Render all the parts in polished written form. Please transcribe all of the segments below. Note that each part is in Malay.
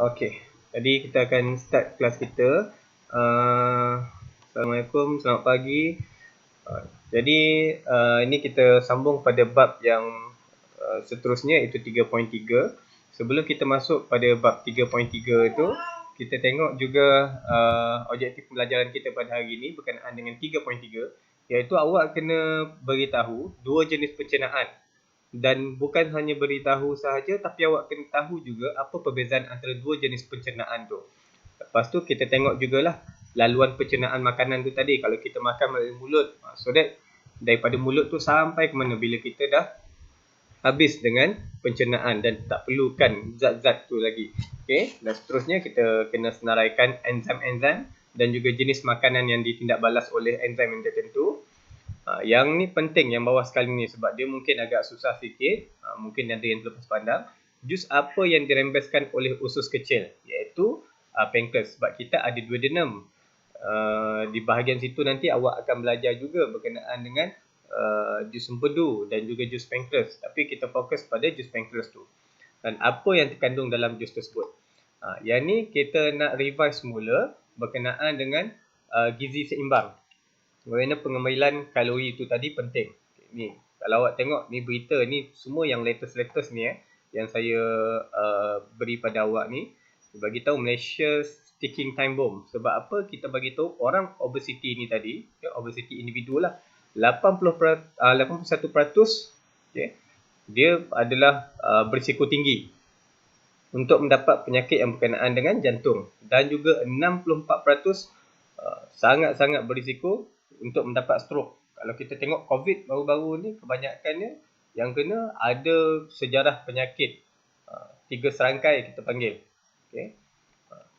Okey, jadi kita akan start kelas kita. Assalamualaikum, selamat pagi. Jadi ini kita sambung pada bab yang seterusnya, iaitu 3.3. Sebelum kita masuk pada bab 3.3 itu, kita tengok juga objektif pembelajaran kita pada hari ini berkenaan dengan 3.3, iaitu awak kena beritahu dua jenis pencernaan. Dan bukan hanya beritahu sahaja, tapi awak kena tahu juga apa perbezaan antara dua jenis pencernaan tu. Lepas tu kita tengok jugalah laluan pencernaan makanan tu tadi. Kalau kita makan melalui mulut, so that daripada mulut tu sampai ke mana bila kita dah habis dengan pencernaan dan tak perlukan zat-zat tu lagi. Okay? Dan seterusnya kita kena senaraikan enzim-enzim dan juga jenis makanan yang ditindakbalas oleh enzim yang tertentu. Yang ni penting, yang bawah sekali ni, sebab dia mungkin agak susah sikit, mungkin ada yang terlepas pandang. Jus apa yang dirembeskan oleh usus kecil, iaitu pancreas, sebab kita ada dua denum. Di bahagian situ nanti awak akan belajar juga berkenaan dengan jus empedu dan juga jus pancreas, tapi kita fokus pada jus pancreas tu dan apa yang terkandung dalam jus tersebut. Yang ni kita nak revise semula berkenaan dengan gizi seimbang. Bagaimana pengambilan kalori itu tadi penting. Ni kalau awak tengok ni berita ni, semua yang latest ni yang saya beri pada awak ni, bagi tahu Malaysia ticking time bomb. Sebab apa kita bagi tahu orang obesity ni tadi, obesity individu lah, 81%, okay, dia adalah berisiko tinggi untuk mendapat penyakit yang berkenaan dengan jantung, dan juga 64% sangat-sangat berisiko untuk mendapat stroke. Kalau kita tengok COVID baru-baru ni, kebanyakannya yang kena ada sejarah penyakit 3 serangkai kita panggil. Okay.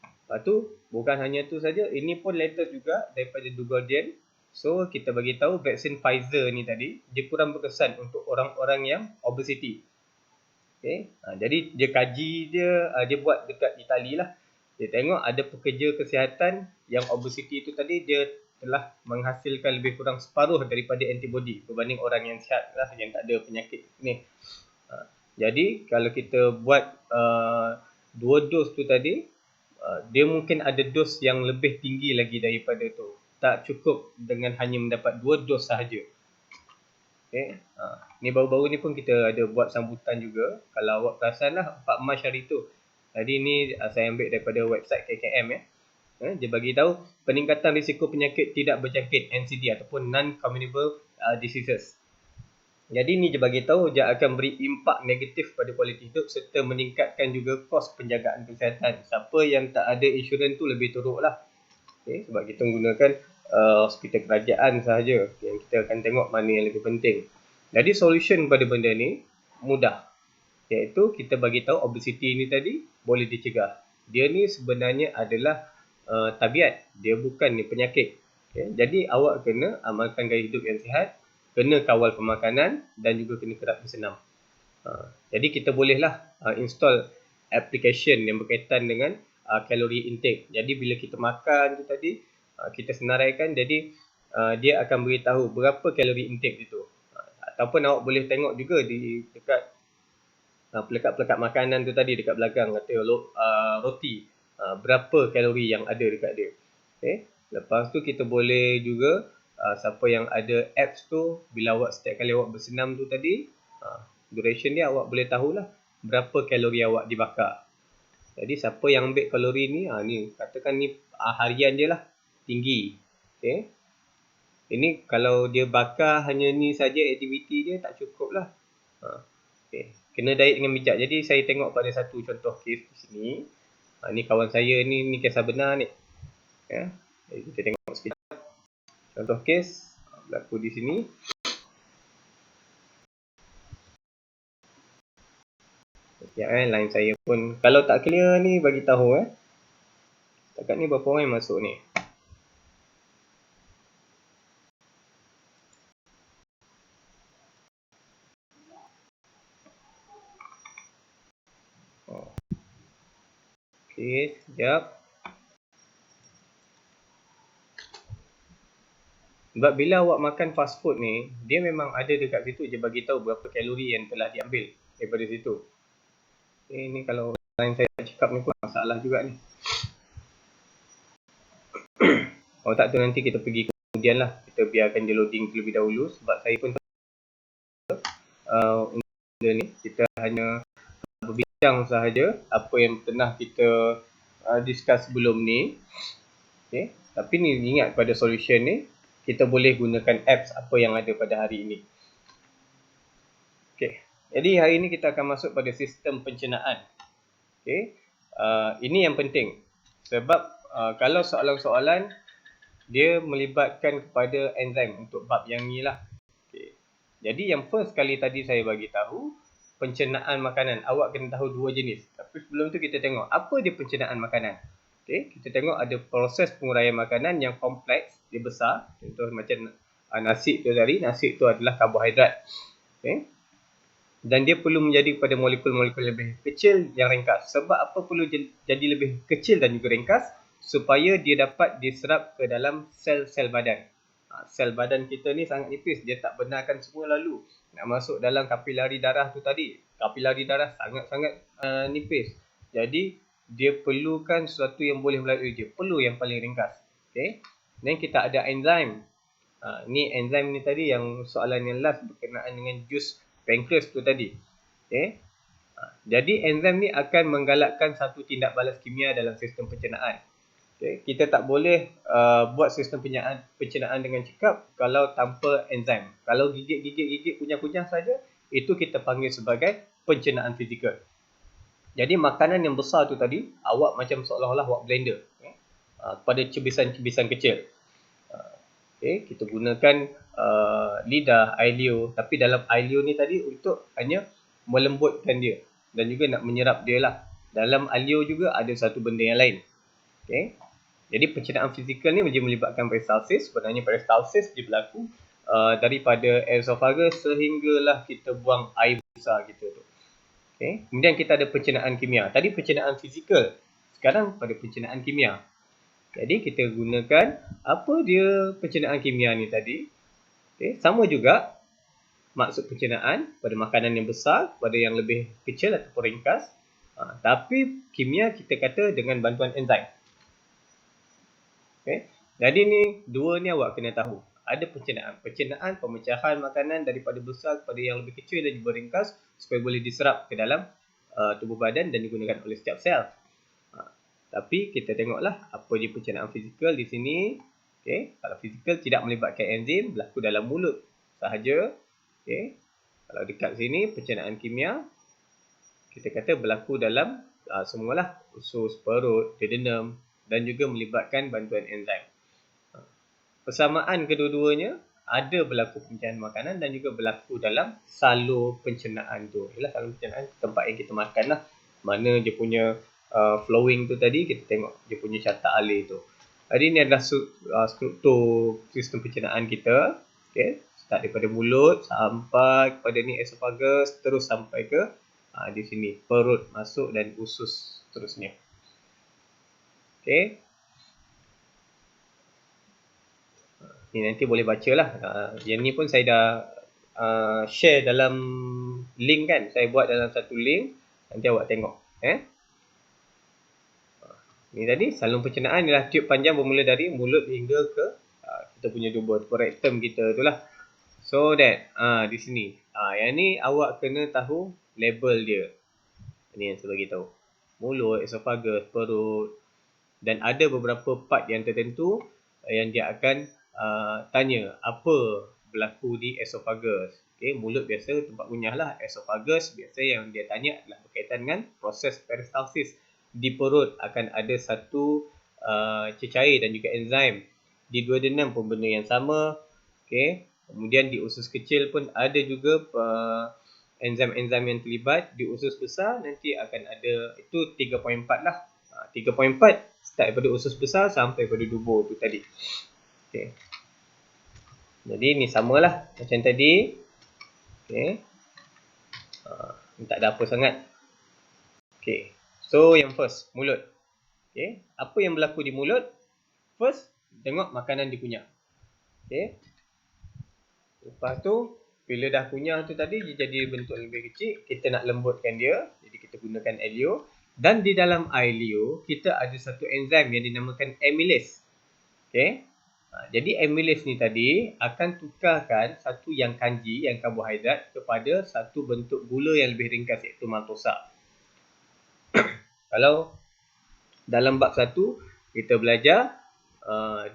Lepas tu bukan hanya tu saja, ini pun latest juga daripada The Guardian. So kita bagi tahu vaksin Pfizer ni tadi dia kurang berkesan untuk orang-orang yang obesity. Okay. Jadi dia kaji dia buat dekat Itali lah. Dia tengok ada pekerja kesihatan yang obesity itu tadi, dia telah menghasilkan lebih kurang separuh daripada antibody berbanding orang yang sihat lah, yang tak ada penyakit ni. Jadi kalau kita buat 2 dos tu tadi, dia mungkin ada dos yang lebih tinggi lagi daripada tu. Tak cukup dengan hanya mendapat 2 dos sahaja. Okay. Ni baru-baru ni pun kita ada buat sambutan juga. Kalau awak perasan lah, 4 Mac hari tu. Jadi ni saya ambil daripada website KKM ya. Dia bagi tahu peningkatan risiko penyakit tidak berjangkit NCD ataupun non-communicable diseases. Jadi ni dia bagi tahu dia akan beri impak negatif pada kualiti hidup serta meningkatkan juga kos penjagaan kesihatan. Siapa yang tak ada insurans tu lebih teruk lah. Okay, sebab kita menggunakan hospital kerajaan sahaja. Okay, kita akan tengok mana yang lebih penting. Jadi solution pada benda ni mudah. Iaitu kita bagi tahu obesity ni tadi boleh dicegah. Dia ni sebenarnya adalah tabiat, dia bukan ni penyakit. Okay? Jadi awak kena amalkan gaya hidup yang sihat, kena kawal pemakanan dan juga kena kerap bersenam. Jadi kita bolehlah install application yang berkaitan dengan kalori intake. Jadi bila kita makan tu tadi, kita senaraikan, jadi dia akan beritahu berapa kalori intake itu. Ataupun awak boleh tengok juga di dekat pelekat-pelekat makanan tu tadi dekat belakang, kata roti, berapa kalori yang ada dekat dia. Okay. Lepas tu kita boleh juga siapa yang ada apps tu, bila awak setiap kali awak bersenam tu tadi, duration dia awak boleh tahulah berapa kalori awak dibakar. Jadi siapa yang ambil kalori ni, ni katakan ni harian je lah, tinggi. Okay. Ini kalau dia bakar hanya ni saja aktiviti dia, tak cukup lah. Okay. Kena diet dengan bijak. Jadi saya tengok pada satu contoh kes di sini. Ni kawan saya ni kisah benar ni. Ya. Jadi kita tengok sekejap. Contoh kes berlaku di sini. Ya, line saya pun kalau tak clear ni bagi tahu Setakat ni berapa orang yang masuk ni? Okey, sekejap. Sebab bila awak makan fast food ni, dia memang ada dekat situ je bagi tahu berapa kalori yang telah diambil daripada situ. Okay, ni kalau yang saya cakap ni pun masalah juga ni. Kalau tak tu nanti kita pergi kemudian lah. Kita biarkan dia loading terlebih dahulu. Sebab saya pun benda ni kita hanya berbincang sahaja apa yang pernah kita discuss sebelum ni. Okay. Tapi ni ingat pada solution ni kita boleh gunakan apps apa yang ada pada hari ini. Okay. Jadi hari ini kita akan masuk pada sistem pencernaan. Okay. Ini yang penting. Sebab kalau soalan-soalan dia melibatkan kepada enzim untuk bab yang ni lah. Okay. Jadi yang first kali tadi saya bagi tahu pencernaan makanan. Awak kena tahu dua jenis. Tapi sebelum tu kita tengok apa dia pencernaan makanan. Okay. Kita tengok ada proses penguraian makanan yang kompleks, dia besar. Contoh macam nasi tu tadi. Nasi tu adalah karbohidrat. Okay. Dan dia perlu menjadi pada molekul-molekul lebih kecil yang ringkas. Sebab apa perlu jadi lebih kecil dan juga ringkas? Supaya dia dapat diserap ke dalam sel-sel badan. Sel badan kita ni sangat nipis. Dia tak benarkan semua lalu. Nak masuk dalam kapilari darah tu tadi. Kapilari darah sangat-sangat nipis. Jadi, dia perlukan sesuatu yang boleh melalui dia. Perlu yang paling ringkas. Okay. Dan kita ada enzim. Ni enzim ni tadi yang soalan yang last berkenaan dengan jus pankreas tu tadi. Okay. Jadi enzim ni akan menggalakkan satu tindak balas kimia dalam sistem pencernaan. Okay. Kita tak boleh buat sistem pencernaan dengan cekap kalau tanpa enzim. Kalau gigit kunyah-kunyah saja, itu kita panggil sebagai pencernaan fizikal. Jadi makanan yang besar tu tadi, awak macam seolah-olah awak blender. Okay. Pada cebisan-cebisan kecil. Okay, kita gunakan lidah, ailio. Tapi dalam ailio ni tadi untuk hanya melembutkan dia. Dan juga nak menyerap dia lah. Dalam ailio juga ada satu benda yang lain. Okay. Jadi pencernaan fizikal ni melibatkan peristalsis. Sebenarnya peristalsis dia berlaku daripada esophagus sehinggalah kita buang air besar kita tu. Okay. Kemudian kita ada pencernaan kimia. Tadi pencernaan fizikal. Sekarang pada pencernaan kimia. Jadi kita gunakan apa dia pencernaan kimia ni tadi. Okay. Sama juga maksud pencernaan pada makanan yang besar, pada yang lebih kecil ataupun ringkas. Tapi kimia kita kata dengan bantuan enzim. Okay. Jadi ni dua ni awak kena tahu. Ada pencernaan. Pencernaan pemecahan makanan daripada besar kepada yang lebih kecil dan juga ringkas supaya boleh diserap ke dalam tubuh badan dan digunakan oleh setiap sel. Tapi kita tengoklah apa je pencernaan fizikal di sini. Okay. Kalau fizikal tidak melibatkan enzim, berlaku dalam mulut sahaja. Okay. Kalau dekat sini pencernaan kimia, kita kata berlaku dalam semualah usus, perut, duodenum dan juga melibatkan bantuan enzim. Persamaan kedua-duanya ada berlaku pencernaan makanan dan juga berlaku dalam salur pencernaan tu. Ialah salur pencernaan tempat yang kita makan lah. Mana dia punya flowing tu tadi, kita tengok dia punya carta alir tu. Jadi ini adalah struktur sistem pencernaan kita. Okay. Start daripada mulut sampai kepada ni esophagus, terus sampai ke di sini perut masuk dan usus seterusnya. Okay. Ni nanti boleh baca lah. Yang ni pun saya dah share dalam link kan. Saya buat dalam satu link. Nanti awak tengok. Ni tadi saluran pencernaan ialah tiub panjang bermula dari mulut hingga ke kita punya tubuh rectum kita tu lah. So that di sini. Yang ni awak kena tahu label dia. Ini yang saya bagi tahu. Mulut, esophagus, perut dan ada beberapa part yang tertentu yang dia akan tanya apa berlaku di esophagus. Okay, mulut biasa tempat kunyah lah. Esophagus biasa yang dia tanya adalah berkaitan dengan proses peristalsis. Di perut akan ada satu cecair dan juga enzim. Di duodenum pun benda yang sama. Okay. Kemudian di usus kecil pun ada juga enzim-enzim yang terlibat. Di usus besar nanti akan ada, itu 3.4 lah. 3.4 start daripada usus besar sampai pada dubur tu tadi. Okay. Jadi ni samalah macam tadi. Okay. Tak ada apa sangat. Okay. So yang first, mulut. Okay. Apa yang berlaku di mulut? First, tengok makanan dikunyah. Okay. Lepas tu, bila dah kunyah tu tadi, dia jadi bentuk lebih kecil. Kita nak lembutkan dia. Jadi kita gunakan ailio. Dan di dalam ILEO, kita ada satu enzim yang dinamakan amylase. Okay. Jadi amylase ni tadi akan tukarkan satu yang kanji, yang karbohidrat, kepada satu bentuk gula yang lebih ringkas, iaitu maltosa. Kalau dalam bab 1 kita belajar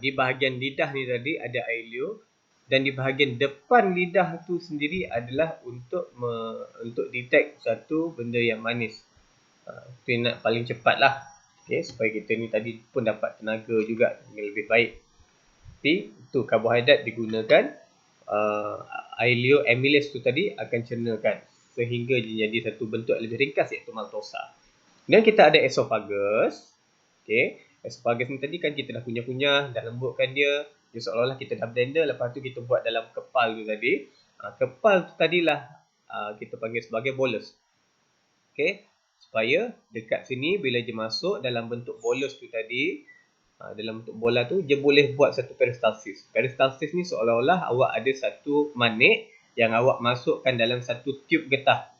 di bahagian lidah ni tadi ada ILEO, dan di bahagian depan lidah tu sendiri adalah untuk detect satu benda yang manis. Itu yang nak paling cepat lah. Okay, supaya kita ni tadi pun dapat tenaga juga yang lebih baik. Tapi itu karbohidrat digunakan, ILEO amylase tu tadi akan cernakan sehingga jadi satu bentuk yang lebih ringkas, iaitu maltosa. Dan kita ada esophagus. Okay, esophagus ni tadi kan kita dah kunyah-kunyah, dah lembutkan dia seolah-olah kita dah blender, lepas tu kita buat dalam kepal tu tadi. Kepal tu tadilah kita panggil sebagai bolus. Okay, supaya dekat sini bila dia masuk dalam bentuk bolus tu tadi, dalam bentuk bola tu, dia boleh buat satu peristalsis. Peristalsis ni seolah-olah awak ada satu magnet yang awak masukkan dalam satu tube getah.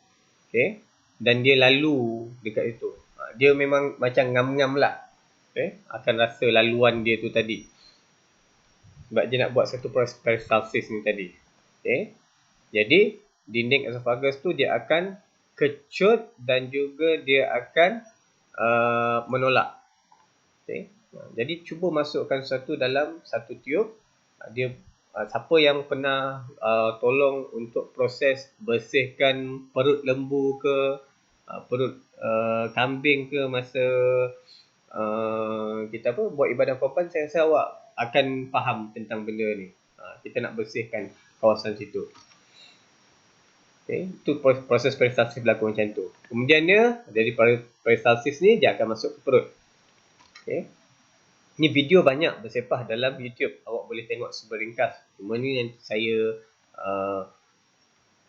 Okay, dan dia lalu dekat itu. Dia memang macam ngam-ngam lah. Okay, akan rasa laluan dia tu tadi. Sebab dia nak buat satu peristalsis ni tadi. Okay, jadi dinding esophagus tu dia akan kecut dan juga dia akan menolak. Okay. Jadi cuba masukkan satu dalam satu tiub. Dia siapa yang pernah tolong untuk proses bersihkan perut lembu ke perut kambing ke masa kita buat ibadah korban, saya rasa awak akan faham tentang benda ni. Kita nak bersihkan kawasan situ. Okay, itu proses peristalsis berlaku macam tu. Kemudiannya dari peristalsis ni dia akan masuk ke perut. Okay. Ni video banyak bersepah dalam YouTube. Awak boleh tengok seberingkas. Cuma ni yang saya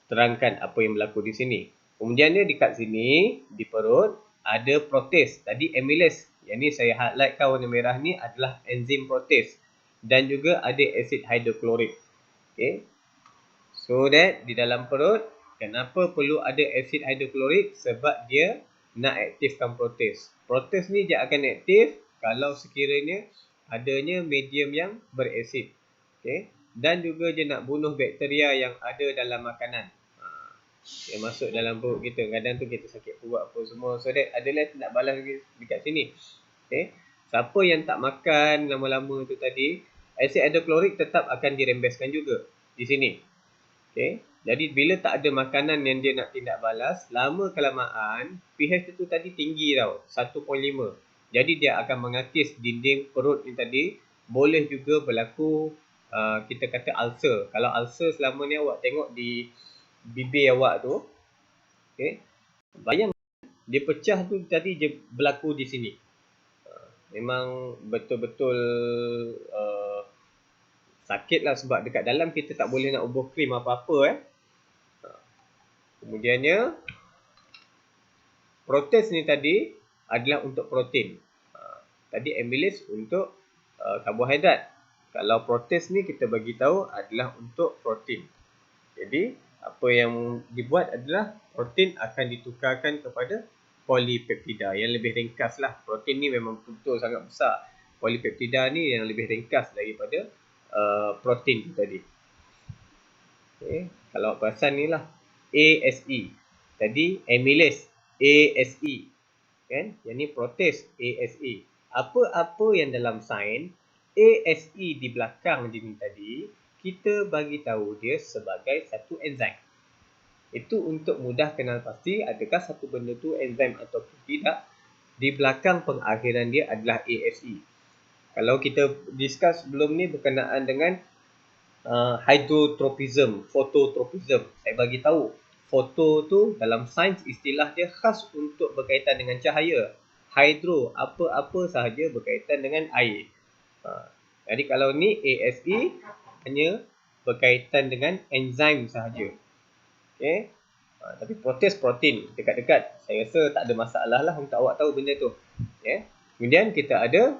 terangkan apa yang berlaku di sini. Kemudiannya dekat sini di perut ada protease. Tadi amylase. Yang ni saya highlightkan warna merah ni adalah enzim protease. Dan juga ada asid hidroklorik. Okay. So that di dalam perut, kenapa perlu ada asid hidroklorik? Sebab dia nak aktifkan protease. Protease ni dia akan aktif kalau sekiranya adanya medium yang berasid. Okay. Dan juga dia nak bunuh bakteria yang ada dalam makanan. Yang masuk dalam perut kita. Kadang tu kita sakit perut apa semua. So that adalah nak balas dekat sini. Okay. Siapa yang tak makan lama-lama tu tadi, asid hidroklorik tetap akan dirembeskan juga di sini. Okay. Jadi bila tak ada makanan yang dia nak tindak balas, lama kelamaan pH itu tadi tinggi tau, 1.5. Jadi dia akan mengakis dinding perut ni tadi. Boleh juga berlaku kita kata ulcer. Kalau ulcer selama ni awak tengok di bibir awak tu, okay, bayang dia pecah tu tadi dia berlaku di sini. Memang betul-betul sakit lah, sebab dekat dalam kita tak boleh nak ubah krim apa-apa. Kemudiannya protease ni tadi adalah untuk protein. Tadi amylase untuk karbohidrat. Kalau protease ni kita bagi tahu adalah untuk protein. Jadi apa yang dibuat adalah protein akan ditukarkan kepada polipeptida yang lebih ringkas lah. Protein ni memang betul sangat besar. Polipeptida ni yang lebih ringkas daripada protein tadi. Okay. Kalau perasan ni lah ASE. Tadi amylase ASE. Kan? Yang ni protease ASE. Apa-apa yang dalam sains ASE di belakang dia ni tadi, kita bagi tahu dia sebagai satu enzim. Itu untuk mudah kenal pasti adakah satu benda tu enzim ataupun tidak. Di belakang pengakhiran dia adalah ASE. Kalau kita discuss sebelum ni berkenaan dengan hydrotropism, fototropism, saya bagi tahu foto tu dalam sains istilah dia khas untuk berkaitan dengan cahaya. Hydro, apa-apa sahaja berkaitan dengan air. Jadi kalau ni ASE hanya berkaitan dengan enzim sahaja. Okay. Tapi protease protein dekat-dekat. Saya rasa tak ada masalah lah untuk awak tahu benda tu. Okay. Kemudian kita ada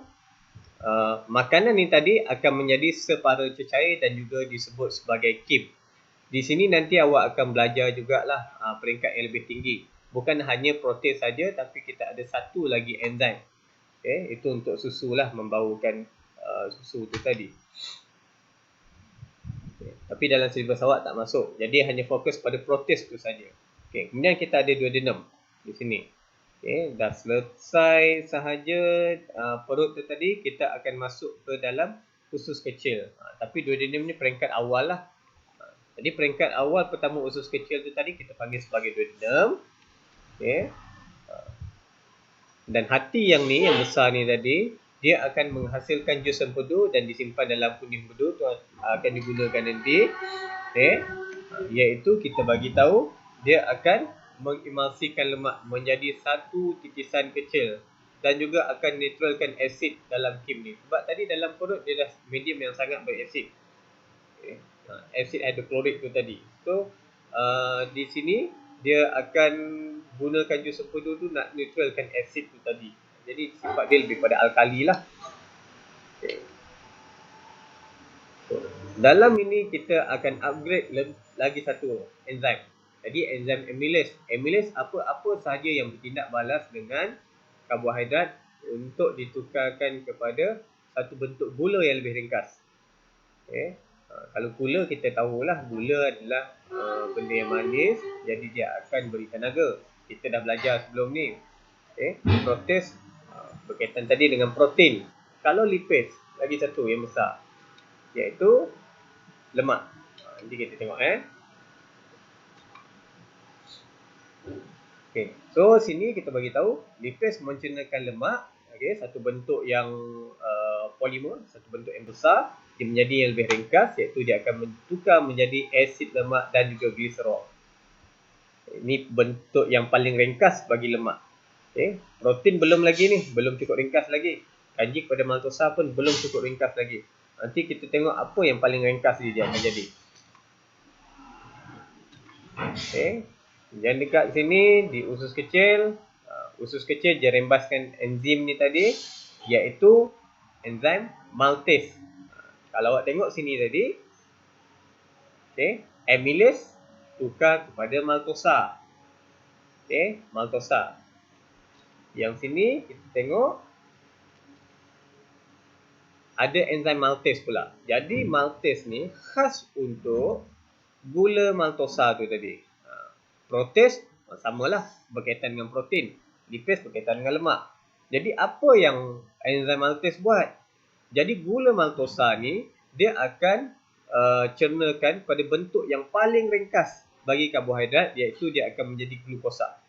makanan ni tadi akan menjadi separa cecair dan juga disebut sebagai kim. Di sini nanti awak akan belajar jugalah peringkat yang lebih tinggi. Bukan hanya protein saja, tapi kita ada satu lagi enzim. Okay, itu untuk susu lah, membawakan susu tu tadi. Okay, tapi dalam silibus awak tak masuk. Jadi hanya fokus pada protein tu saja. Okay, kemudian kita ada duodenum di sini. Okay, dah selesai sahaja perut tu tadi, kita akan masuk ke dalam usus kecil. Tapi duodenum ni peringkat awal lah. Jadi peringkat awal pertama usus kecil tu tadi kita panggil sebagai duodenum. Okay. Dan hati yang ni, yang besar ni tadi, dia akan menghasilkan jus empedu dan disimpan dalam kuning empedu tu akan digunakan nanti. Okay. Iaitu kita bagi tahu dia akan mengemulsikan lemak menjadi satu titisan kecil dan juga akan neutralkan asid dalam kim ni. Sebab tadi dalam perut dia dah medium yang sangat berasid. Okay. Asid hidroklorik tu tadi. So di sini dia akan gunakan jus empedu tu nak neutralkan asid tu tadi. Jadi sifat dia lebih pada alkali lah. Okay. So, dalam ini kita akan upgrade lagi satu enzim. Jadi enzim amylase. Amylase apa-apa sahaja yang bertindak balas dengan karbohidrat untuk ditukarkan kepada satu bentuk gula yang lebih ringkas. Okay. Kalau gula kita tahulah, gula adalah benda yang manis, jadi dia akan beri tenaga. Kita dah belajar sebelum ni. Okay. Protein berkaitan tadi dengan protein. Kalau lipase, lagi satu yang besar, iaitu lemak. Nanti kita tengok Okay. So sini kita bagi tahu lipase mencernakan lemak, okay, satu bentuk yang polimer, satu bentuk yang besar, dia menjadi yang lebih ringkas, iaitu dia akan bertukar menjadi asid lemak dan juga gliserol. Ini bentuk yang paling ringkas bagi lemak. Okay. Protein belum lagi ni, belum cukup ringkas lagi. Kanji kepada maltosa pun belum cukup ringkas lagi. Nanti kita tengok apa yang paling ringkas dia akan jadi. Okay. Dan dekat sini di usus kecil dia rembaskan enzim ni tadi, iaitu enzim maltase. Kalau awak tengok sini tadi, okay, amylase tukar kepada maltosa. Okay, maltosa. Yang sini kita tengok ada enzim maltase pula. Jadi maltase ni khas untuk gula maltosa tu tadi. Protein samalah, berkaitan dengan protein. Lipase berkaitan dengan lemak. Jadi apa yang enzim maltase buat? Jadi gula maltosa ni dia akan cernakan pada bentuk yang paling ringkas bagi karbohidrat, iaitu dia akan menjadi glukosa.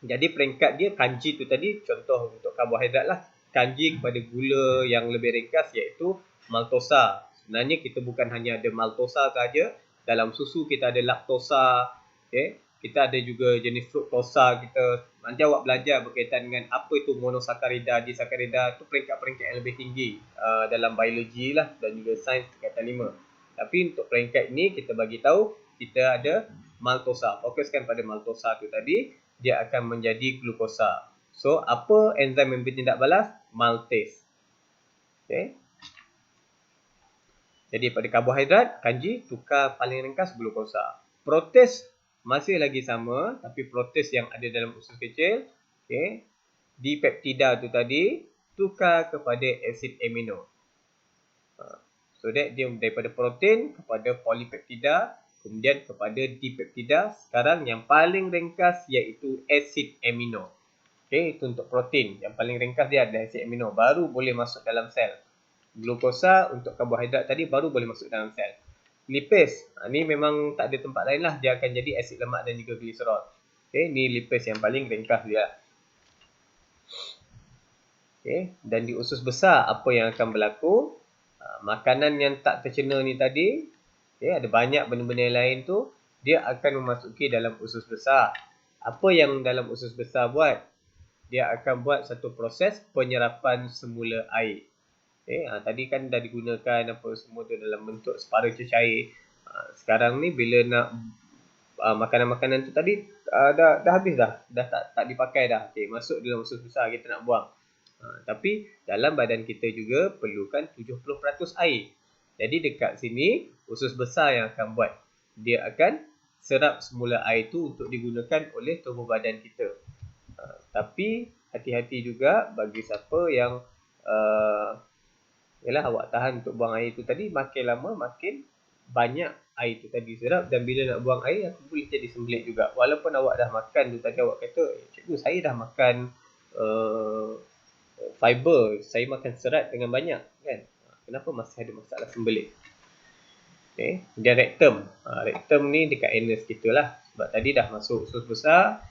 Jadi peringkat dia kanji tu tadi contoh untuk karbohidrat lah. Kanji kepada gula yang lebih ringkas, iaitu maltosa. Sebenarnya kita bukan hanya ada maltosa saja. Dalam susu kita ada laktosa. Okay. Kita ada juga jenis fruktosa. Nanti awak belajar berkaitan dengan apa itu monosakarida, disakarida. Itu peringkat-peringkat yang lebih tinggi dalam biologi lah dan juga sains tingkatan 5. Tapi untuk peringkat ini kita bagi tahu kita ada maltosa. Fokuskan pada maltosa tu tadi, dia akan menjadi glukosa. So apa enzim yang bertindak balas? Maltase. Okay. Jadi pada karbohidrat, kanji tukar paling ringkas glukosa. Protein masih lagi sama, tapi protein yang ada dalam usus kecil, okay, dipeptida tu tadi tukar kepada asid amino. So that dia daripada protein kepada polipeptida, kemudian kepada dipeptida. Sekarang yang paling ringkas iaitu asid amino. Okay, itu untuk protein. Yang paling ringkas dia adalah asid amino, baru boleh masuk dalam sel. Glukosa untuk karbohidrat tadi baru boleh masuk dalam sel. Lipase, ni memang tak ada tempat lain lah, dia akan jadi asid lemak dan juga gliserol. Okay, ni lipase yang paling ringkas dia. Okay, dan di usus besar apa yang akan berlaku? Makanan yang tak tercerna ni tadi, okay, ada banyak benda-benda lain tu, dia akan memasuki dalam usus besar. Apa yang dalam usus besar buat? Dia akan buat satu proses penyerapan semula air. Okay, tadi kan dah digunakan apa semua tu dalam bentuk separuh cecair. Sekarang ni bila nak makanan-makanan tu tadi dah habis dah tak dipakai dah. Okay, masuk dalam usus besar, kita nak buang. Tapi dalam badan kita juga perlukan 70% air. Jadi dekat sini usus besar yang akan buat. Dia akan serap semula air itu untuk digunakan oleh tubuh badan kita. Tapi hati-hati juga bagi siapa yang yalah, awak tahan untuk buang air itu tadi, makin lama makin banyak air itu tadi serap, dan bila nak buang air aku boleh jadi sembelit juga. Walaupun awak dah makan tu tadi, awak kata, cikgu saya dah makan fiber, saya makan serat dengan banyak kan, kenapa masih ada masalah sembelit? Okay. Dia rektum. Rektum ni dekat anus kita lah. Sebab tadi dah masuk usus besar.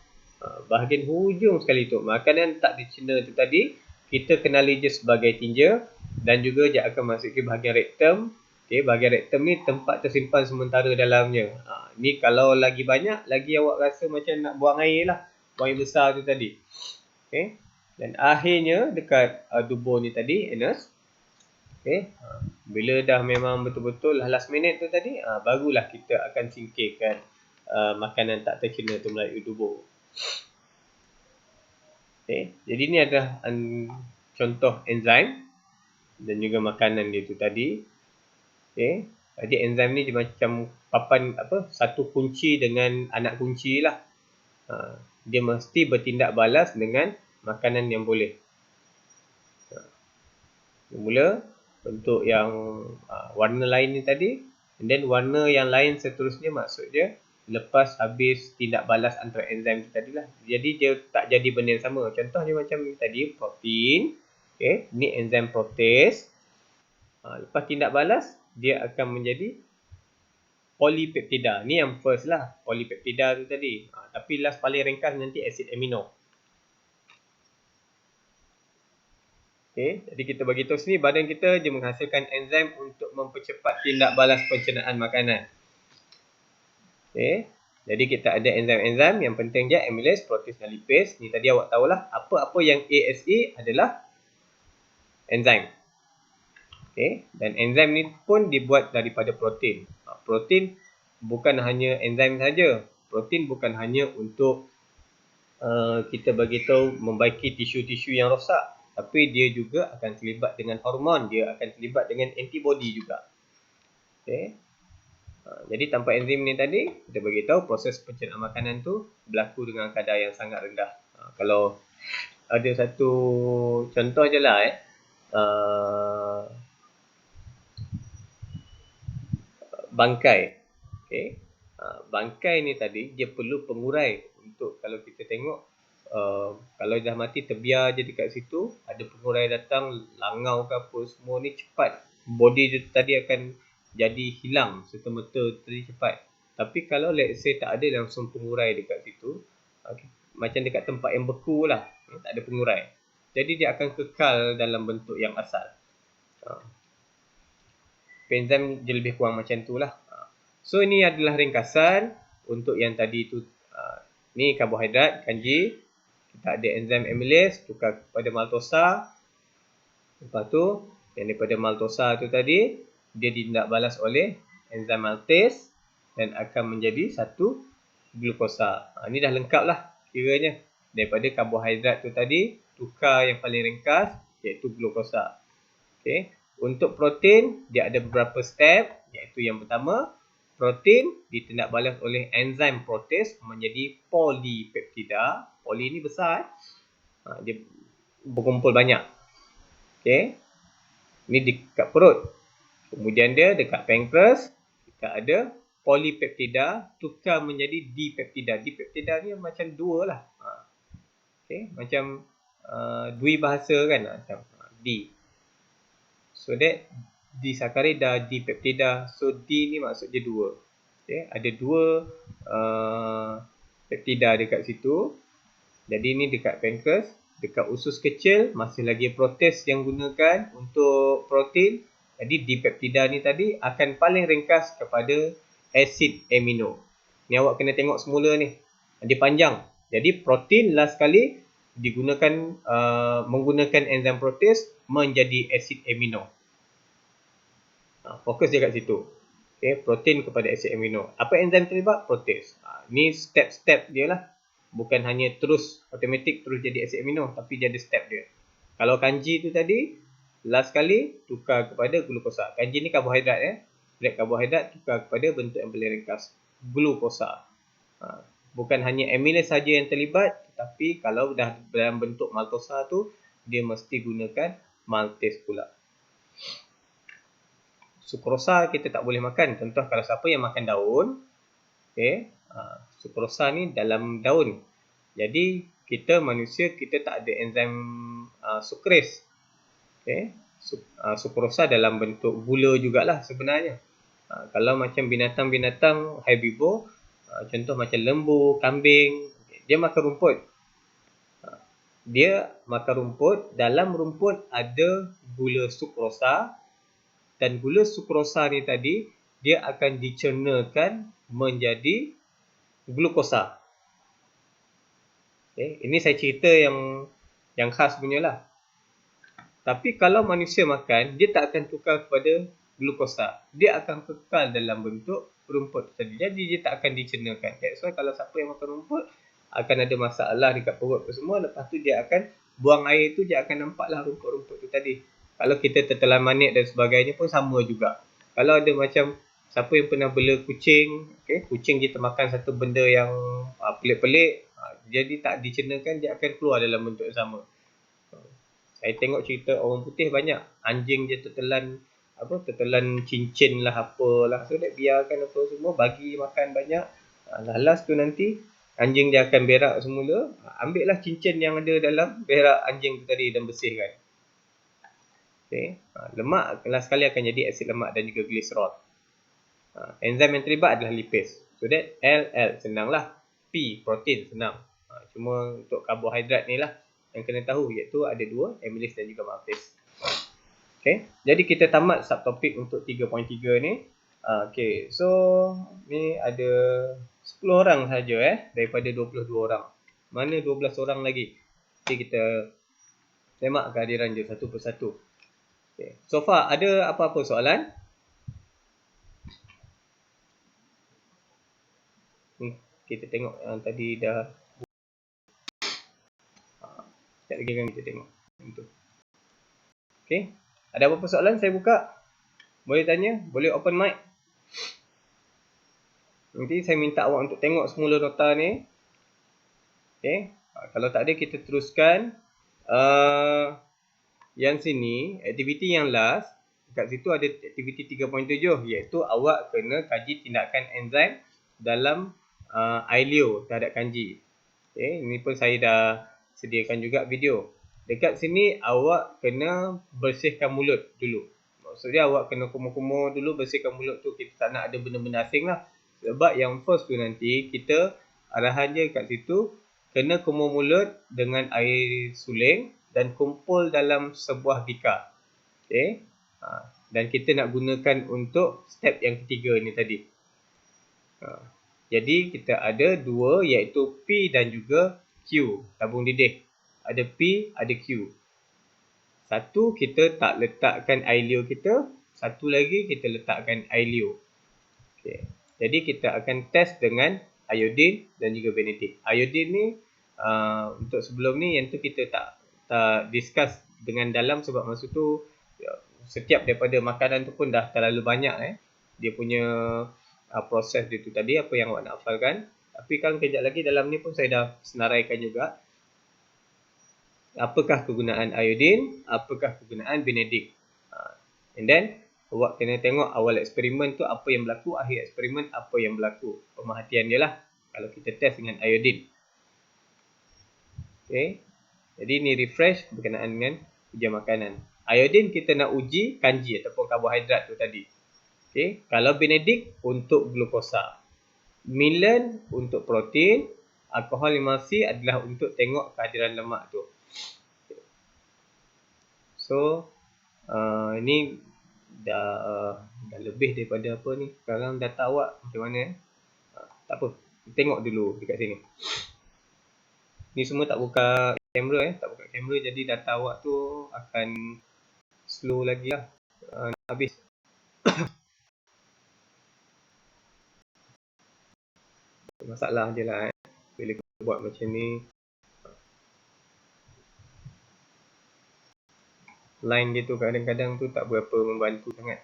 Bahagian hujung sekali tu. Makanan tak dicerna tu tadi, kita kenali je sebagai tinja. Dan juga dia akan masuk ke bahagian rektum. Okay, bahagian rektum ni tempat tersimpan sementara dalamnya. Ni kalau lagi banyak, lagi awak rasa macam nak buang air lah. Buang air besar tu tadi. Okay. Dan akhirnya dekat dubur ni tadi, anus. Okay. Bila dah memang betul-betul last minute tu tadi, barulah kita akan singkirkan makanan tak tercerna tu melalui dubur. Okay. Jadi ni adalah contoh enzim dan juga makanan dia tu tadi. Okay. Jadi enzim ni dia macam papan satu kunci dengan anak kunci lah. Dia mesti bertindak balas dengan makanan yang boleh. Mula bentuk yang warna lain ni tadi, and then warna yang lain seterusnya maksud dia lepas habis tindak balas antara enzim tu tadi lah. Jadi dia tak jadi benda yang sama. Contohnya macam tadi protein, okay, ni enzim protease. Lepas tindak balas dia akan menjadi polipeptida. Ni yang first lah, polipeptida tu tadi. Tapi last paling ringkas nanti asid amino. Okay, jadi kita bagi tahu sini badan kita dia menghasilkan enzim untuk mempercepat tindak balas pencernaan makanan. Okay, jadi kita ada enzim-enzim yang penting je, amylase, protease dan lipase. Ni tadi awak tahulah apa-apa yang ASA adalah enzim. Okay, dan enzim ni pun dibuat daripada protein. Protein bukan hanya enzim saja. Protein bukan hanya untuk kita bagi tahu membaiki tisu-tisu yang rosak. Tapi dia juga akan terlibat dengan hormon, dia akan terlibat dengan antibody juga. Okay. Jadi tanpa enzim ni tadi, kita bagi tahu proses pencernaan makanan tu berlaku dengan kadar yang sangat rendah. Kalau ada satu contoh je lah bangkai. Okay. Bangkai ni tadi dia perlu pengurai untuk kalau kita tengok kalau dah mati terbiar je dekat situ, ada pengurai datang, langau ke apa semua ni cepat. Body dia tadi akan jadi hilang serta-merta tadi cepat. Tapi kalau let's say tak ada langsung pengurai dekat situ, macam dekat tempat yang beku lah, tak ada pengurai. Jadi dia akan kekal dalam bentuk yang asal. Enzim dia lebih kurang macam tu lah. So ini adalah ringkasan untuk yang tadi tu. Ni karbohidrat, kanji. Kita ada enzim amylase, tukar kepada maltosa. Lepas tu, yang daripada maltosa tu tadi, dia tindak balas oleh enzim maltase dan akan menjadi satu glukosa. Ni dah lengkap lah kiranya. Daripada karbohidrat tu tadi, tukar yang paling ringkas, iaitu glukosa. Okay. Untuk protein, dia ada beberapa step, iaitu yang pertama, protein ditindak balas oleh enzim protease menjadi polipeptida. Poli ni besar, dia berkumpul banyak. Okay. Ni dekat perut. Kemudian dia dekat pankreas, kita ada polipeptida tukar menjadi dipeptida. Dipeptida ni macam dua lah. Okay. Macam dui bahasa kan, macam D. So that disakarida, dipeptida. So D ni maksud dia dua. Okay. Ada dua peptida dekat situ. Jadi ni dekat pankreas, dekat usus kecil masih lagi protease yang gunakan untuk protein. Jadi dipeptida ni tadi akan paling ringkas kepada asid amino. Ni awak kena tengok semula ni. Dia panjang. Jadi protein last kali digunakan menggunakan enzim protease menjadi asid amino. Fokus je kat situ. Okay, protein kepada asid amino. Apa enzim terlibat? Protease. Ni step-step dia lah. Bukan hanya terus automatik terus jadi asid amino, tapi dia ada step dia. Kalau kanji tu tadi, last kali tukar kepada glukosa. Kanji ni karbohidrat Karbohidrat tukar kepada bentuk yang paling ringkas. glukosa. Bukan hanya amylase saja yang terlibat, tetapi kalau dah dalam bentuk maltosa tu, dia mesti gunakan maltase pula. Sukrosa kita tak boleh makan. Contoh kalau siapa yang makan daun, okey, sukrosa ni dalam daun. Jadi kita manusia kita tak ada enzim sukres. Okey, sukrosa dalam bentuk gula jugalah sebenarnya. Kalau macam binatang-binatang herbivore, contoh macam lembu, kambing, dia makan rumput. Dia makan rumput, dalam rumput ada gula sukrosa, dan gula sukrosa ni tadi dia akan dicernakan menjadi glukosa. Okay. Ini saya cerita yang khas punya lah. Tapi kalau manusia makan, dia tak akan tukar kepada glukosa. Dia akan kekal dalam bentuk rumput tadi. Jadi dia tak akan dicernakan. That's why kalau siapa yang makan rumput akan ada masalah dekat perut tu semua. Lepas tu dia akan buang air tu, dia akan nampaklah rumput-rumput tu tadi. Kalau kita tertelan manik dan sebagainya pun sama juga. Kalau ada macam siapa yang pernah bela kucing, okay, kucing kita makan satu benda yang pelik-pelik, jadi tak dicernakan, dia akan keluar dalam bentuk yang sama. Saya tengok cerita orang putih banyak anjing dia tertelan cincin lah apalah, so dia biarkan apa semua, bagi makan banyak. Last tu nanti anjing dia akan berak semula, ambil lah cincin yang ada dalam berak anjing tu tadi dan bersihkan. Okay. Lemak last sekali akan jadi asid lemak dan juga glycerol. Enzim yang terlibat adalah lipase. So that L senang lah. P protein senang. Cuma untuk karbohidrat ni lah yang kena tahu, iaitu ada dua, amylase dan juga maltase. Okay. Jadi kita tamat subtopik untuk 3.3 ni. Okay. So ni ada 10 orang saja daripada 22 orang. Mana 12 orang lagi? Jadi kita semak kehadiran je satu persatu. Okay. So far ada apa-apa soalan? Kita tengok yang tadi dah. Sekejap lagi kan kita tengok. Okay. Ada apa-apa soalan? Saya buka. Boleh tanya? Boleh open mic? Nanti saya minta awak untuk tengok semula nota ni. Okay. Kalau tak ada kita teruskan. Yang sini, aktiviti yang last, kat situ ada aktiviti 3.7, iaitu awak kena kaji tindakan enzim dalam ILEO terhadap kanji. Okay, ini pun saya dah sediakan juga video. Dekat sini awak kena bersihkan mulut dulu. Maksudnya awak kena kumur-kumur dulu, bersihkan mulut tu. Kita tak nak ada benda-benda asing lah. Sebab yang first tu nanti kita arahan je kat situ, kena kumur mulut dengan air suling dan kumpul dalam sebuah bika. Okay. Dan kita nak gunakan untuk step yang ketiga ni tadi. Jadi kita ada dua, iaitu P dan juga Q, tabung didih. Ada P, ada Q. Satu kita tak letakkan ILEO kita, satu lagi kita letakkan ILEO. Okay. Jadi kita akan test dengan iodine dan juga benedik. Iodine ni untuk sebelum ni yang tu kita tak discuss dengan dalam, sebab masa tu setiap daripada makanan tu pun dah terlalu banyak dia punya proses dia tu tadi, apa yang awak nak hafalkan. Tapi kan kejap lagi dalam ni pun saya dah senaraikan juga apakah kegunaan iodine, apakah kegunaan benedik. And then awak kena tengok awal eksperimen tu apa yang berlaku, akhir eksperimen apa yang berlaku. Pemerhatian dia lah kalau kita test dengan iodine. Okay. Jadi ni refresh berkenaan dengan ujian makanan. Iodine kita nak uji kanji ataupun karbohidrat tu tadi. Okay. Kalau benedik untuk glukosa. Milan untuk protein. Alkohol emulsi adalah untuk tengok kehadiran lemak tu. So ini dah lebih daripada apa ni. Sekarang data awak macam mana tak apa. Tengok dulu dekat sini. Ni semua tak buka kamera tak buka kamera, jadi data awak tu akan slow lagi lah. Habis. Masalah je lah bila kita buat macam ni. Line dia tu kadang-kadang tu tak berapa membantu sangat.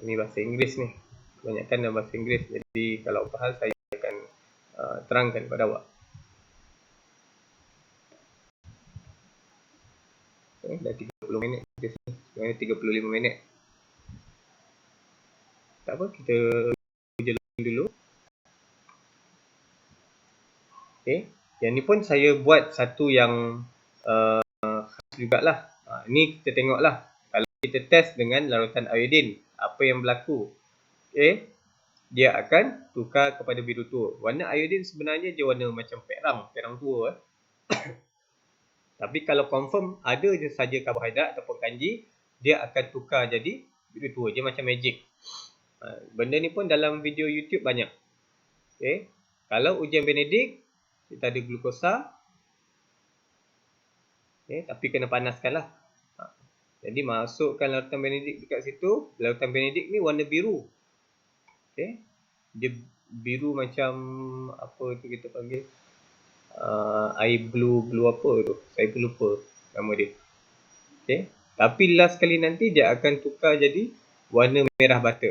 Ini bahasa Inggeris ni. Kebanyakan dalam bahasa Inggeris. Jadi kalau apa hal saya akan terangkan kepada awak. Dah 30 minit. Sebenarnya 35 minit. Tak apa, kita jalan dulu. Okay. Yang ni pun saya buat satu yang khas jugalah. Ni kita tengoklah. Kalau kita test dengan larutan iodin, apa yang berlaku? Okay. Dia akan tukar kepada biru tua. Warna iodin sebenarnya dia warna macam perang tua. Tapi kalau confirm ada je saja karbohidrat ataupun kanji, dia akan tukar jadi biru tua. Dia macam magic. Benda ni pun dalam video YouTube banyak. Okay. Kalau ujian Benedict, kita ada glukosa. Okay. Tapi kena panaskan lah. Jadi masukkan larutan Benedict dekat situ. Larutan Benedict ni warna biru. Okay. Dia biru macam apa tu kita panggil, air blue apa tu, saya pun lupa nama dia. Okay. Tapi last kali nanti dia akan tukar jadi warna merah bata.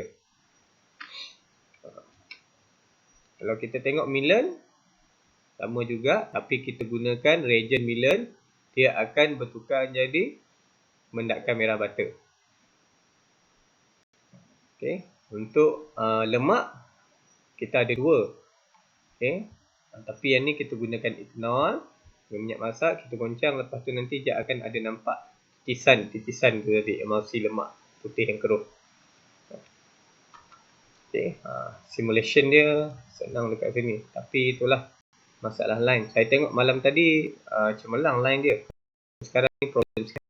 Kalau kita tengok Milan sama juga, tapi kita gunakan reagent Milan, dia akan bertukar jadi mendapatkan merah bata. Okay. Untuk lemak kita ada dua. Okay. Tapi yang ni kita gunakan etanol dengan minyak masak, kita goncang, lepas tu nanti dia akan ada nampak titisan tu tadi, emulsi lemak putih yang keruh. Okay. Simulation dia senang dekat sini, tapi itulah masalah line. Saya tengok malam tadi cemerlang line dia. Sekarang ni problem sikit.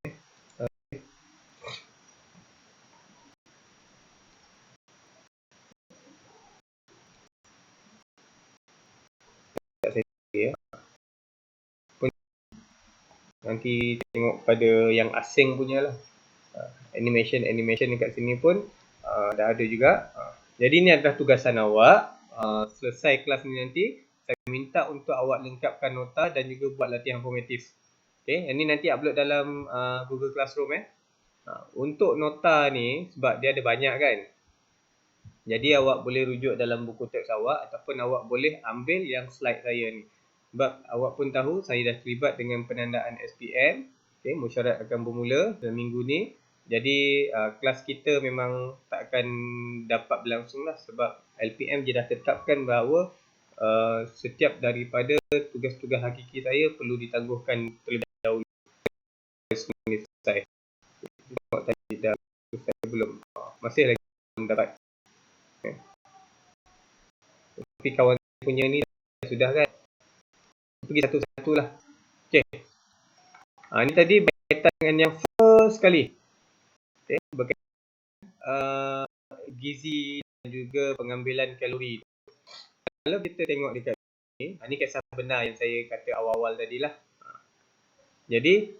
Nanti tengok pada yang asing punya lah. Animation dekat sini pun dah ada juga. Jadi ni adalah tugasan awak. Selesai kelas ni nanti, saya minta untuk awak lengkapkan nota dan juga buat latihan formatif. Okay, ini nanti upload dalam Google Classroom. Untuk nota ni, sebab dia ada banyak kan. Jadi awak boleh rujuk dalam buku teks awak ataupun awak boleh ambil yang slide saya ni. Sebab awak pun tahu saya dah terlibat dengan penandaan SPM. Okay, mesyuarat akan bermula dalam minggu ni. Jadi kelas kita memang tak akan dapat berlangsung lah sebab LPM je dah tetapkan bahawa setiap daripada tugas-tugas hakiki saya perlu ditangguhkan terlebih dahulu. Selesai. Tengok tadi dah selesai belum? Masih lagi belum dapat. Okay. Tapi kawan punya ni sudah kan? Pergi satu-satu lah. Okay. Ni tadi berkaitan dengan yang first sekali. Okay. Berkaitan gizi dan juga pengambilan kalori. Kalau kita tengok dekat sini, ni kisah benar yang saya kata awal-awal tadi lah. Jadi,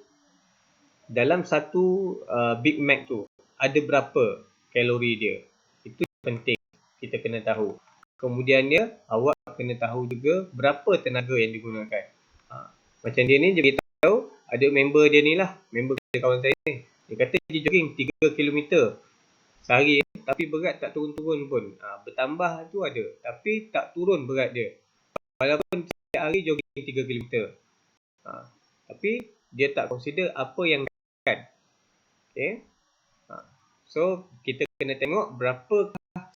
dalam satu Big Mac tu, ada berapa kalori dia? Itu penting kita kena tahu. Kemudian dia, awak kena tahu juga berapa tenaga yang digunakan. Macam dia ni, dia beritahu ada member dia ni lah, member kawan saya ni. Dia kata dia jogging 3 km sehari, tapi berat tak turun-turun pun. Bertambah tu ada, tapi tak turun berat dia. Walaupun setiap hari jogging 3 km. Tapi dia tak consider apa yang kan. Okay. So, kita kena tengok berapakah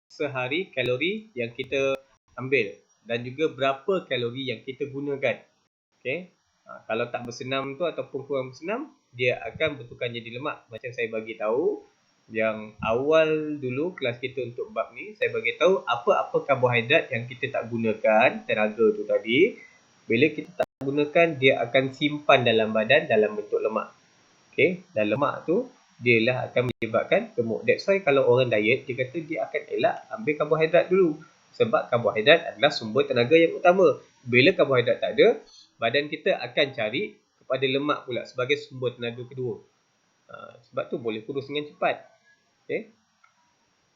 sehari kalori yang kita ambil dan juga berapa kalori yang kita gunakan. Okay. Kalau tak bersenam tu ataupun kurang bersenam, dia akan bertukar jadi lemak. Macam saya bagi tahu yang awal dulu kelas kita untuk bab ni, saya bagi tahu apa-apa karbohidrat yang kita tak gunakan, tenaga tu tadi, bila kita tak gunakan, dia akan simpan dalam badan dalam bentuk lemak. Okay. Dan lemak tu dia lah akan menyebabkan gemuk. That's why kalau orang diet, dia kata dia akan elak ambil karbohidrat dulu. Sebab karbohidrat adalah sumber tenaga yang utama. Bila karbohidrat tak ada, badan kita akan cari kepada lemak pula sebagai sumber tenaga kedua. Sebab tu boleh kurus dengan cepat. Okay.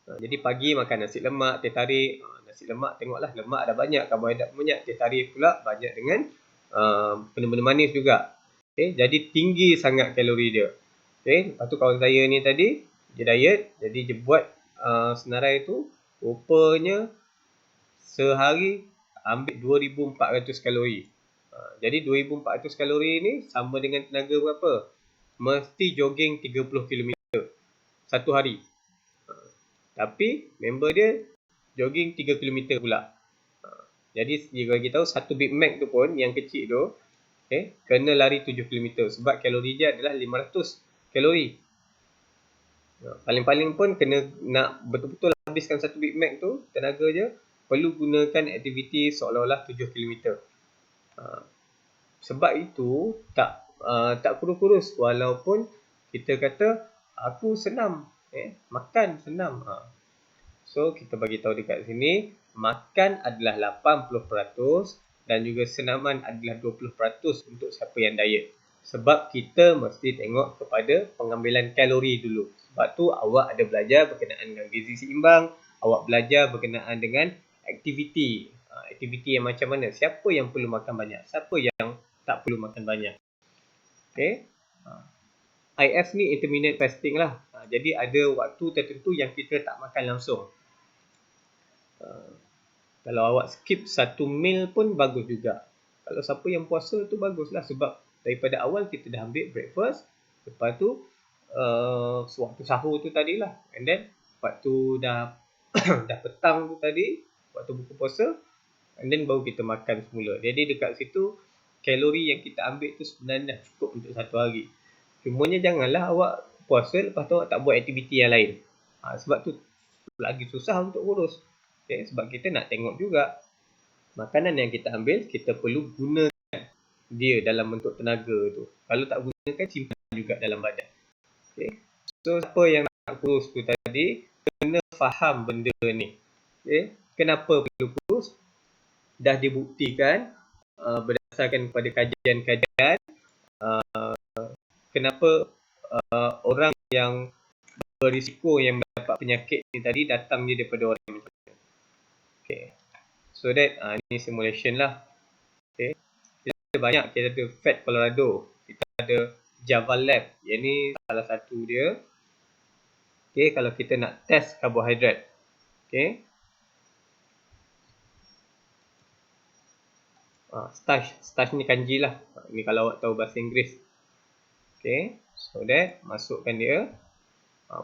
Jadi pagi makan nasi lemak, teh tarik. Nasi lemak tengoklah lemak ada banyak, karbohidrat banyak. Teh tarik pula banyak dengan benda-benda manis juga. Okay. Jadi tinggi sangat kalori dia. Okay. Lepas tu kawan saya ni tadi, dia diet, jadi dia buat senarai tu rupanya sehari ambil 2400 kalori. Jadi 2400 kalori ni sama dengan tenaga berapa? Mesti jogging 30 km satu hari. Tapi member dia jogging 3 km pula. Jadi dia bagi tahu satu Big Mac tu pun yang kecil tu kena lari 7 km sebab kalori dia adalah 500 kalori. Paling-paling pun kena nak betul-betul habiskan satu Big Mac tu, tenaga je perlu gunakan aktiviti seolah-olah 7 km. Sebab itu tak kurus-kurus walaupun kita kata aku senam, makan senam. So kita bagi tahu dekat sini makan adalah 80% dan juga senaman adalah 20% untuk siapa yang diet. Sebab kita mesti tengok kepada pengambilan kalori dulu. Sebab tu awak ada belajar berkenaan dengan gizi seimbang, awak belajar berkenaan dengan aktiviti. Aktiviti yang macam mana? Siapa yang perlu makan banyak? Siapa yang tak perlu makan banyak? Okay. IF ni intermittent fasting lah. Jadi ada waktu tertentu yang kita tak makan langsung. Kalau awak skip satu meal pun bagus juga. Kalau siapa yang puasa tu baguslah sebab daripada awal kita dah ambil breakfast, lepas tu waktu sahur tu tadilah, and then waktu dah dah petang tu tadi, waktu buka puasa, and then baru kita makan semula. Jadi dekat situ kalori yang kita ambil tu sebenarnya dah cukup untuk satu hari. Cumanya janganlah awak puasa lepas tu awak tak buat aktiviti yang lain. Sebab tu lagi susah untuk kurus. Okay, sebab kita nak tengok juga makanan yang kita ambil, kita perlu gunakan dia dalam bentuk tenaga tu. Kalau tak gunakan, simpan juga dalam badan. Okay. So siapa yang nak kurus tu tadi, kena faham benda ni. Okay. Kenapa perlu kurus? Dah dibuktikan berdasarkan kepada kajian-kajian kenapa orang yang berisiko yang mendapat penyakit ni tadi datang dia daripada orang yang okay. So that ni simulation lah. Okay. Kita ada banyak, kita ada Fat Colorado, kita ada Java Lab, yang ni salah satu dia. Okay, kalau kita nak test karbohidrat. Okay. Starch ni kanji lah. Ni kalau awak tahu bahasa Inggeris. Okay, so that masukkan dia.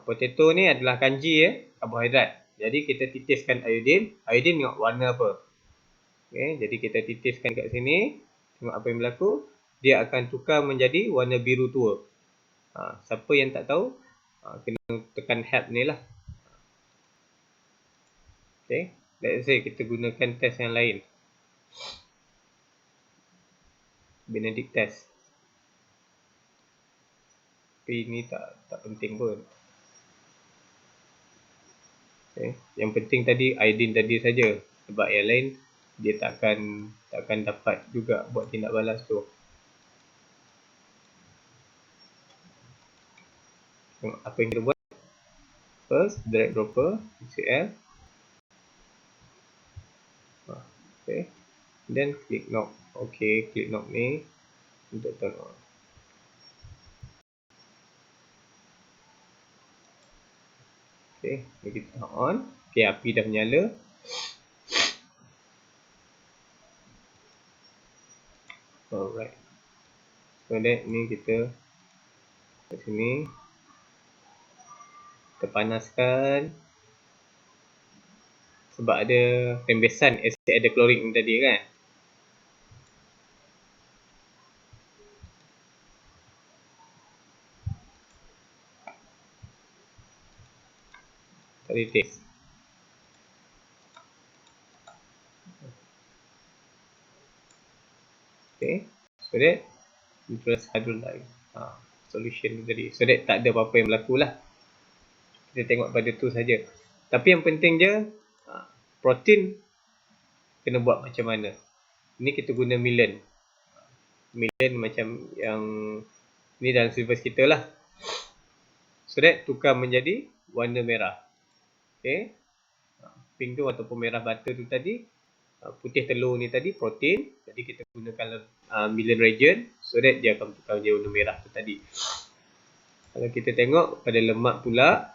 Potato ni adalah kanji karbohidrat. Jadi kita titiskan iodine. Iodine tengok warna apa. Okay, jadi kita titiskan kat sini. Tengok apa yang berlaku. Dia akan tukar menjadi warna biru tua. Siapa yang tak tahu, kena tekan help ni lah. Okay, let's say kita gunakan test yang lain. Benedict test. Tapi ini tak penting pun. Okay. Yang penting tadi iodine tadi saja. Sebab yang lain dia takkan dapat juga buat tindak balas tu. Apa yang kita buat? First, drag dropper, HCl. Okay. Then klik knob. Okay, klik knob ni untuk turn on. Okay, kita turn on. Okay, api dah menyala. Alright. So that ni kita kat sini kita panaskan sebab ada rembesan asid hidroklorik ni tadi kan. Tadi taste. Okay, so that nitrous hydrolide solution tadi. So that tak ada apa-apa yang berlaku lah. Kita tengok pada tu saja. Tapi yang penting je protein kena buat macam mana. Ni kita guna millen. Millen macam yang ni dalam silvers kita lah. So that tukar menjadi warna merah. Okay. Pink tu ataupun merah butter tu tadi, putih telur ni tadi protein. Jadi kita gunakan millen reagent so that dia akan tukar menjadi warna merah tu tadi. Kalau kita tengok pada lemak pula,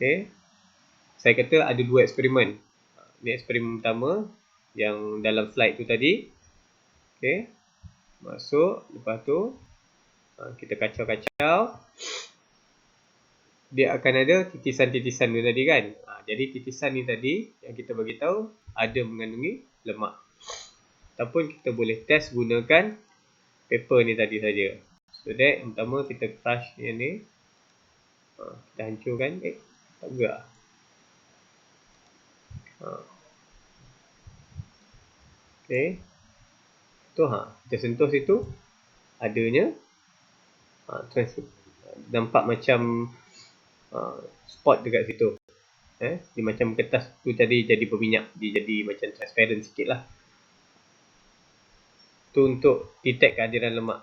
Okay. Saya kata ada dua eksperimen. Ini eksperimen pertama yang dalam slide tu tadi. Okay. Masuk, lepas tu kita kacau-kacau. Dia akan ada titisan-titisan ni tadi kan. Jadi titisan ni tadi yang kita bagi tahu ada mengandungi lemak. Ataupun kita boleh test gunakan paper ni tadi saja. So that yang pertama kita crush ni. Kita hancurkan. Tak gerak. Okay. Tu kita sentuh situ. Adanya. Nampak macam spot dekat situ. Dia macam kertas tu tadi jadi berminyak. Dia jadi macam transparent sikit lah. Tu untuk detect kehadiran lemak.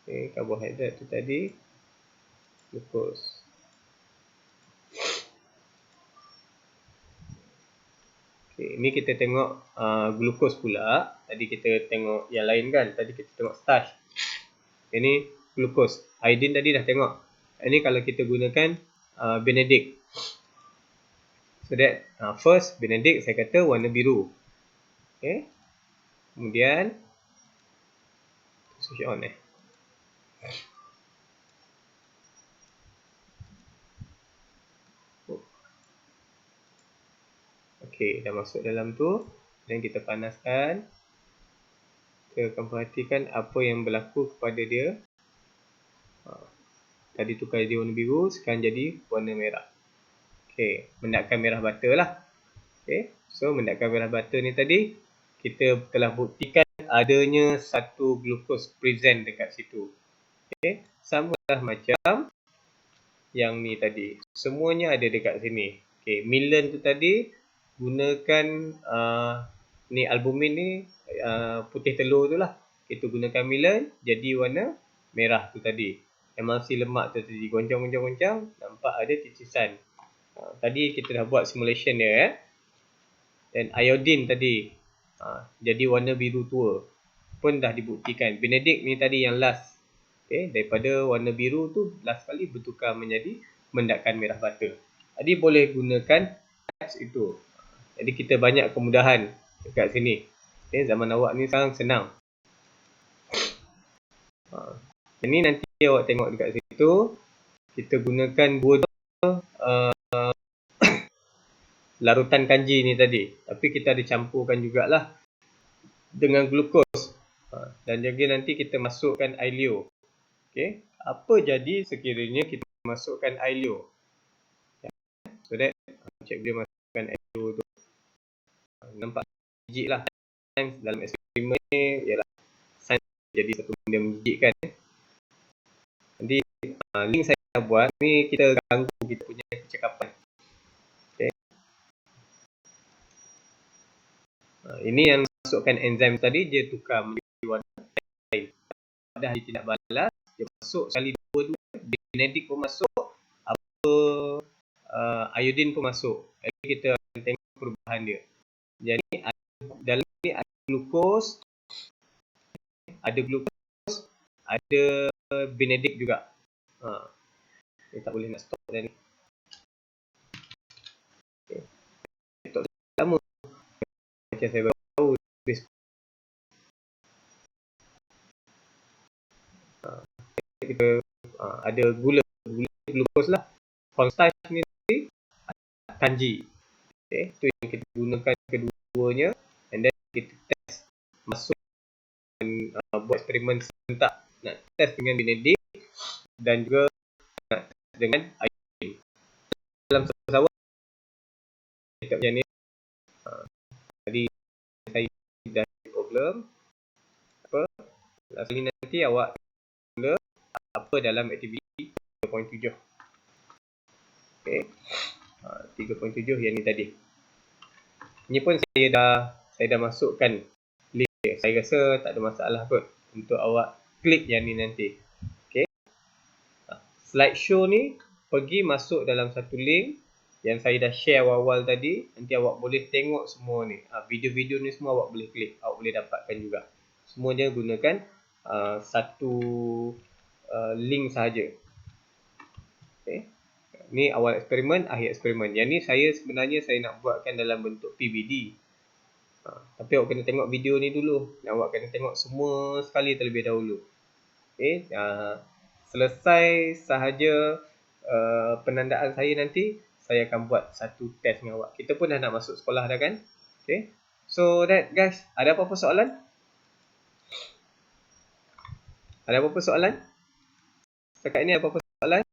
Okay, karbohidrat tu tadi. Glukos. Okay, ni kita tengok glukos pula. Tadi kita tengok yang lain kan. Tadi kita tengok starch. Ini glukos. Iodine tadi dah tengok. Ini kalau kita gunakan Benedict. So that first Benedict saya kata warna biru. Okay. Kemudian switch on Okay, dah masuk dalam tu. Dan kita panaskan. Kita akan perhatikan apa yang berlaku kepada dia. Tadi tukar jadi warna biru, sekarang jadi warna merah. Okay, mendatkan merah butter lah. Okay, so mendatkan merah butter ni tadi, kita telah buktikan adanya satu glukos present dekat situ. Okay, sama lah macam yang ni tadi. Semuanya ada dekat sini. Okay, Milan tu tadi gunakan ni albumin ni putih telur tu lah. Kita gunakan Milan jadi warna merah tu tadi. Emulsi lemak tu tadi goncang-goncang, nampak ada titisan. Tadi kita dah buat simulation dia Dan iodine tadi jadi warna biru tua pun dah dibuktikan. Benedict ni tadi yang last. Okay, daripada warna biru tu last kali bertukar menjadi mendatkan merah butter. Jadi boleh gunakan apps itu. Jadi kita banyak kemudahan dekat sini. Okay, zaman awak ni sekarang senang. Ini nanti awak tengok dekat situ. Kita gunakan dua larutan kanji ni tadi. Tapi kita ada campurkan jugalah dengan glukos. Dan juga nanti kita masukkan ailio. Okay. Apa jadi sekiranya kita masukkan ailio? So that cik dia masukkan ailio tu. Nampak jijik lah. Dalam eksperimen ni ialah sains jadi satu benda menjijikkan. Nanti link saya buat ni kita ganggu kita punya percakapan. Okay. Ini yang masukkan enzim tadi dia tukar menjadi warna lain. Dah dia tidak balas, dia masuk sekali dua-dua, Benedict pun masuk, iodine pun masuk. Jadi kita akan tengok perubahan dia. Jadi dalam ni ada glukos, ada Benedict juga. Dia tak boleh nak stop dah ni. Okay. Stop lama. Macam saya tahu kita ada gula glukos lah. Cornstarch ni kanji. Okay, tu yang kita gunakan keduanya, and then kita test masuk buat eksperimen serentak. Nak test dengan Benedict dan juga nak test dengan iodine. Dalam pesawat cakap macam ni. Tadi saya dah problem apa asli nanti awak mula apa dalam aktiviti 3.7. Okay. 3.7 yang ni tadi. Ini pun saya dah masukkan link dia. Saya rasa tak ada masalah kot untuk awak klik yang ni nanti. Okay. Slideshow ni pergi masuk dalam satu link yang saya dah share awal-awal tadi. Nanti awak boleh tengok semua ni. Video-video ni semua awak boleh klik. Awak boleh dapatkan juga. Semua dia gunakan satu link sahaja. Okay. Ni awal eksperimen, akhir eksperimen. Yang ni sebenarnya saya nak buatkan dalam bentuk PVD. Tapi awak kena tengok video ni dulu. Awak kena tengok semua sekali terlebih dahulu. Okay. Selesai sahaja penandaan saya nanti, saya akan buat satu test dengan awak. Kita pun dah nak masuk sekolah dah kan? Okay. So that guys, ada apa-apa soalan? Ada apa-apa soalan? Setakat ini apa-apa soalan?